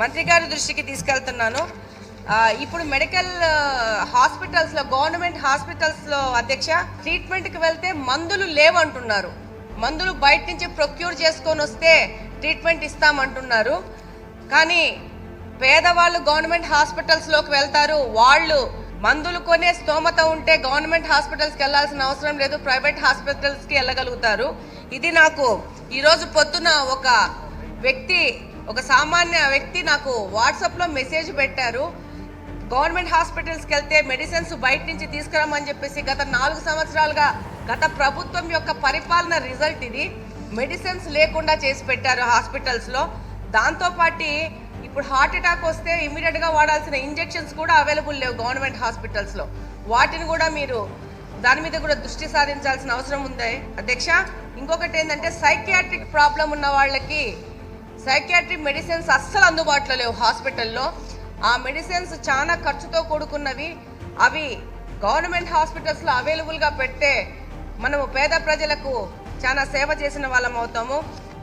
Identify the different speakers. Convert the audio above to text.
Speaker 1: మంత్రి గారి దృష్టికి తీసుకెళ్తున్నాను. ఇప్పుడు మెడికల్ హాస్పిటల్స్లో, గవర్నమెంట్ హాస్పిటల్స్లో అధ్యక్ష, ట్రీట్మెంట్కి వెళ్తే మందులు లేవంటున్నారు. మందులు బయట నుంచి ప్రొక్యూర్ చేసుకొని వస్తే ట్రీట్మెంట్ ఇస్తామంటున్నారు. కానీ పేదవాళ్ళు గవర్నమెంట్ హాస్పిటల్స్లోకి వెళ్తారు. వాళ్ళు మందులు కొనే స్తోమత ఉంటే గవర్నమెంట్ హాస్పిటల్స్కి వెళ్ళాల్సిన అవసరం లేదు, ప్రైవేట్ హాస్పిటల్స్కి వెళ్ళగలుగుతారు. ఇది నాకు ఈరోజు పొద్దున ఒక సామాన్య వ్యక్తి నాకు వాట్సాప్లో మెసేజ్ పెట్టారు. గవర్నమెంట్ హాస్పిటల్స్కి వెళ్తే మెడిసిన్స్ బయట నుంచి తీసుకురామని చెప్పేసి గత 4 సంవత్సరాలుగా గత ప్రభుత్వం యొక్క పరిపాలన రిజల్ట్ ఇది. మెడిసిన్స్ లేకుండా చేసి పెట్టారు హాస్పిటల్స్లో. దాంతోపాటు ఇప్పుడు హార్ట్ అటాక్ వస్తే ఇమీడియట్గా వాడాల్సిన ఇంజెక్షన్స్ కూడా అవైలబుల్ లేవు గవర్నమెంట్ హాస్పిటల్స్లో. వాటిని కూడా మీరు దాని మీద కూడా దృష్టి సాధించాల్సిన అవసరం ఉంది అధ్యక్ష. ఇంకొకటి ఏంటంటే సైకియాట్రిక్ ప్రాబ్లం ఉన్న వాళ్ళకి సైకియాట్రిక్ మెడిసిన్స్ అస్సలు అందుబాటులో లేవు హాస్పిటల్లో. ఆ మెడిసిన్స్ చాలా ఖర్చుతో కూడుకున్నవి. అవి గవర్నమెంట్ హాస్పిటల్స్లో అవైలబుల్గా పెడితే మనము పేద ప్రజలకు చాలా సేవ చేసిన వాళ్ళం అవుతాము.